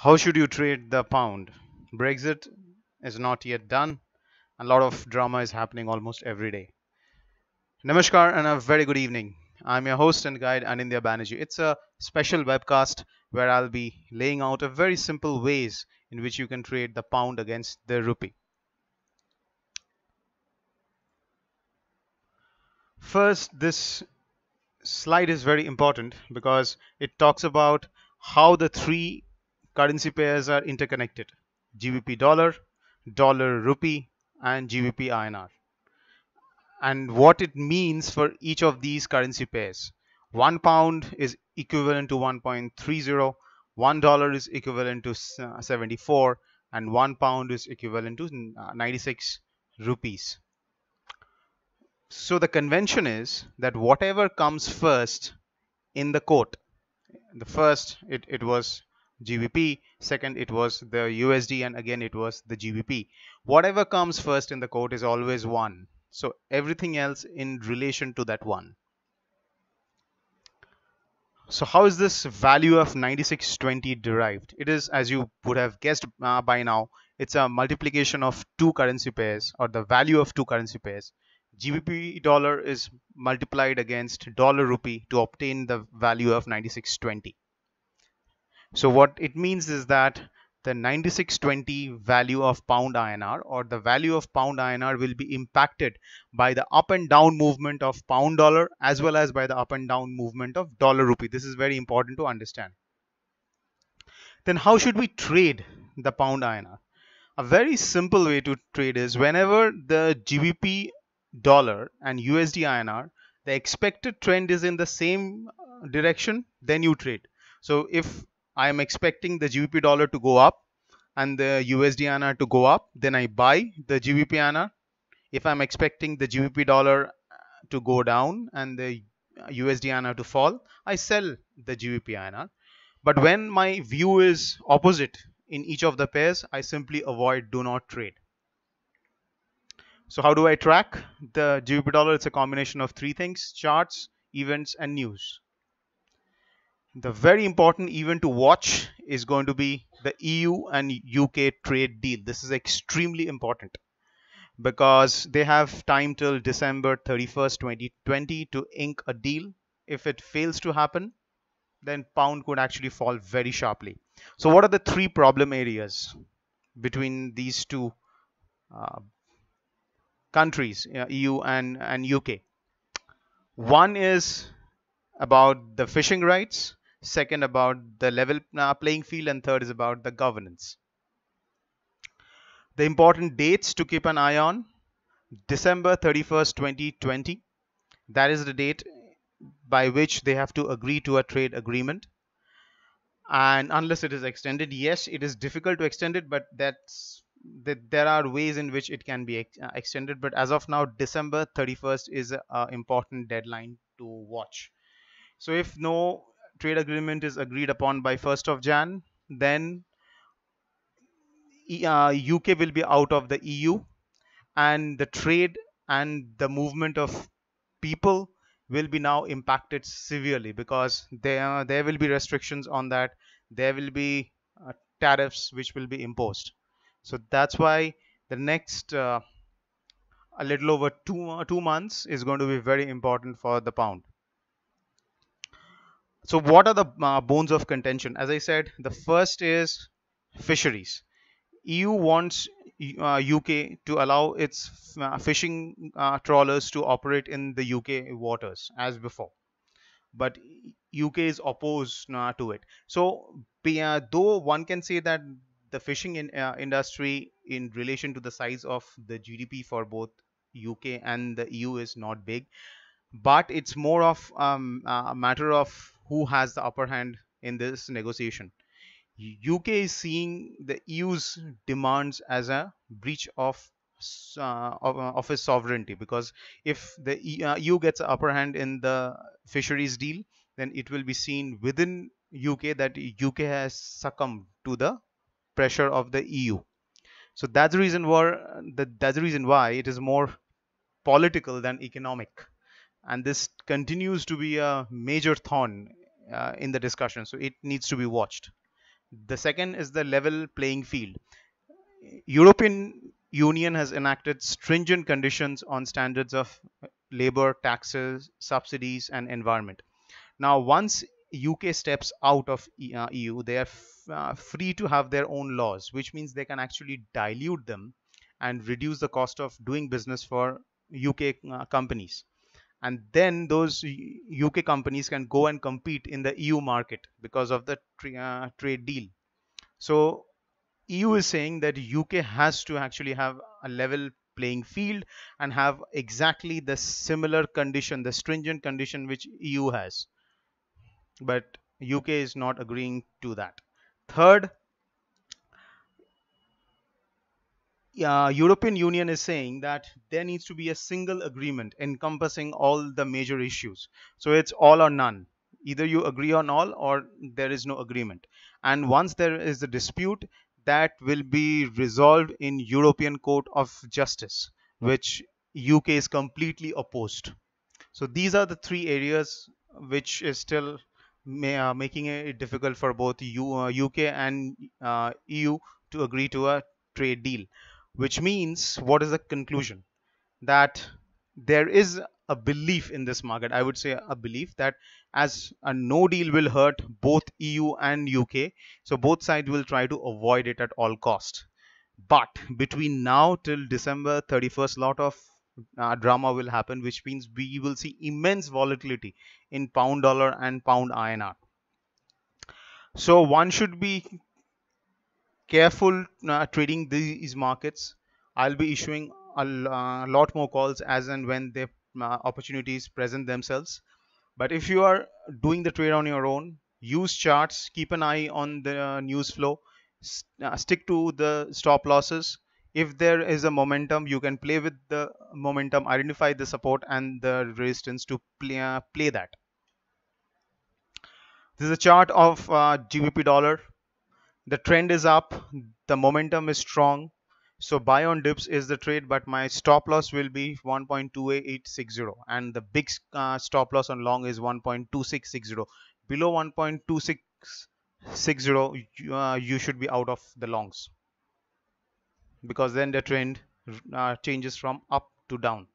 How should you trade the pound? Brexit is not yet done. A lot of drama is happening almost every day. Namaskar and a very good evening. I'm your host and guide Anindya Banerjee. It's a special webcast where I'll be laying out a very simple ways in which you can trade the pound against the rupee. First, this slide is very important because it talks about how the three currency pairs are interconnected: GBP dollar, dollar rupee, and GBP INR, and what it means for each of these currency pairs. £1 is equivalent to 1.30, $1 is equivalent to 74, and £1 is equivalent to 96 rupees. So the convention is that whatever comes first in the quote, the first it was GBP, second it was the USD, and again it was the GBP. Whatever comes first in the quote is always one. So everything else in relation to that one. So how is this value of 9620 derived? It is, as you would have guessed by now, it's a multiplication of two currency pairs, or the value of two currency pairs. GBP dollar is multiplied against dollar rupee to obtain the value of 9620. So what it means is that the 9620 value of pound INR, or the value of pound INR, will be impacted by the up and down movement of pound dollar as well as by the up and down movement of dollar rupee. This is very important to understand. Then how should we trade the pound INR? A very simple way to trade is whenever the GBP dollar and USD INR, the expected trend is in the same direction, then you trade. So if I am expecting the GBP dollar to go up and the USD INR to go up, then I buy the GBP INR. If I'm expecting the GBP dollar to go down and the USD INR to fall, I sell the GBP INR. But when my view is opposite in each of the pairs, I simply avoid, do not trade. So how do I track the GBP dollar? It's a combination of three things: charts, events, and news. The very important event to watch is going to be the EU and UK trade deal. This is extremely important because they have time till December 31st, 2020 to ink a deal. If it fails to happen, then pound could actually fall very sharply. So what are the three problem areas between these two uh, countries, EU and UK? One is about the fishing rights, second about the level playing field, and third is about the governance. The important dates to keep an eye on: December 31st, 2020. That is the date by which they have to agree to a trade agreement. And unless it is extended, yes, it is difficult to extend it, but there are ways in which it can be extended. But as of now, December 31st is an important deadline to watch. So if no trade agreement is agreed upon by 1st of Jan, then UK will be out of the EU, and the trade and the movement of people will be now impacted severely because there will be restrictions on that. There will be tariffs which will be imposed. So that's why the next a little over 2 months is going to be very important for the pound. So what are the bones of contention? As I said, the first is fisheries. EU wants UK to allow its fishing trawlers to operate in the UK waters as before, but UK is opposed to it. So though one can say that the fishing industry in relation to the size of the GDP for both UK and the EU is not big, but it's more of a matter of who has the upper hand in this negotiation. UK is seeing the EU's demands as a breach of its sovereignty, because if the EU gets the upper hand in the fisheries deal, then it will be seen within UK that UK has succumbed to the pressure of the EU. So that's the reason why it is more political than economic, and this continues to be a major thorn in the discussion. So it needs to be watched. The second is the level playing field. European Union has enacted stringent conditions on standards of labor, taxes, subsidies, and environment. Now, once UK steps out of EU, they are free to have their own laws, which means they can actually dilute them and reduce the cost of doing business for UK companies. And then those UK companies can go and compete in the EU market because of the trade deal. So EU is saying that UK has to actually have a level playing field and have exactly the similar condition, the stringent condition which EU has. But UK is not agreeing to that. Third, European Union is saying that there needs to be a single agreement encompassing all the major issues. So it's all or none. Either you agree on all or there is no agreement. And once there is a dispute, that will be resolved in European Court of Justice, which UK is completely opposed. So these are the three areas which is still making it difficult for both UK and EU to agree to a trade deal. Which means, what is the conclusion? That there is a belief in this market. I would say a belief that as a no deal will hurt both EU and UK, so both sides will try to avoid it at all cost. But between now till December 31st, lot of drama will happen, which means we will see immense volatility in pound dollar and pound INR. So one should be careful trading these markets. I'll be issuing a lot more calls as and when the opportunities present themselves. But if you are doing the trade on your own, use charts, keep an eye on the news flow, stick to the stop losses. If there is a momentum, you can play with the momentum, identify the support and the resistance to play that. This is a chart of GBP dollar. The trend is up, the momentum is strong, so buy on dips is the trade, but my stop loss will be 1.2860 and the big stop loss on long is 1.2660. Below 1.2660 you should be out of the longs, because then the trend changes from up to down.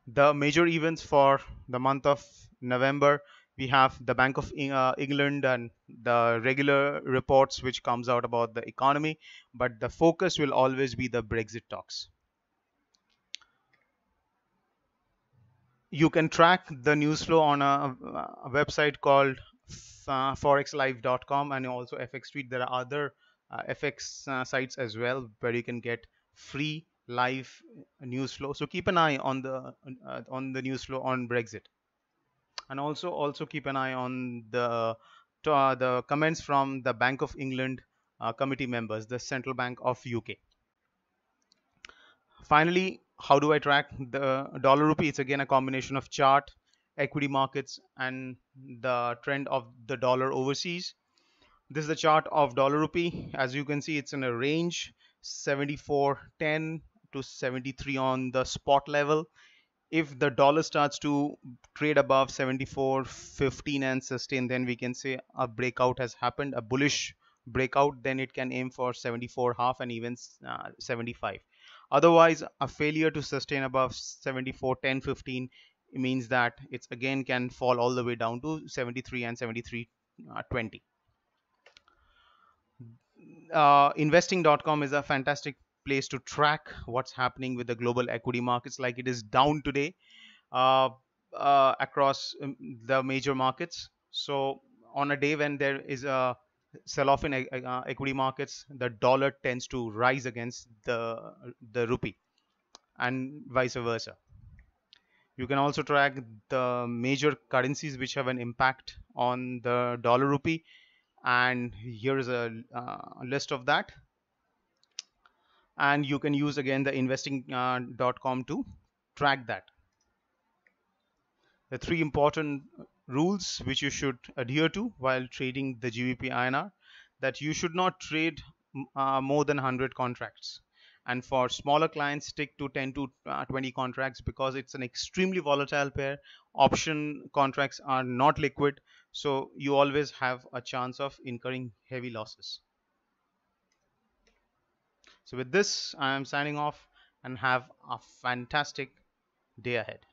The major events for the month of November, we have the Bank of England and the regular reports which comes out about the economy, but the focus will always be the Brexit talks. You can track the news flow on a website called forexlive.com and also FX Street. There are other FX sites as well where you can get free live news flow. So keep an eye on the news flow on Brexit, and also keep an eye on the comments from the Bank of England committee members, the Central Bank of UK. Finally, how do I track the dollar rupee? It's again a combination of chart, equity markets, and the trend of the dollar overseas. This is the chart of dollar rupee. As you can see, it's in a range 74.10 to 73 on the spot level. If the dollar starts to trade above 74.15 and sustain, then we can say a breakout has happened, a bullish breakout. Then it can aim for 74.5 and even 75. Otherwise, a failure to sustain above 74.10, 15 means that it's again can fall all the way down to 73 and 73.20. Investing.com is a fantastic place to track what's happening with the global equity markets, like it is down today across the major markets. So on a day when there is a sell-off in equity markets, the dollar tends to rise against the rupee and vice versa. You can also track the major currencies which have an impact on the dollar rupee, and here is a list of that. And you can use again the investing.com to track that. The three important rules which you should adhere to while trading the GBP INR: that you should not trade more than 100 contracts, and for smaller clients stick to 10 to 20 contracts, because it's an extremely volatile pair. Option contracts are not liquid, So you always have a chance of incurring heavy losses. So with this, I am signing off and have a fantastic day ahead.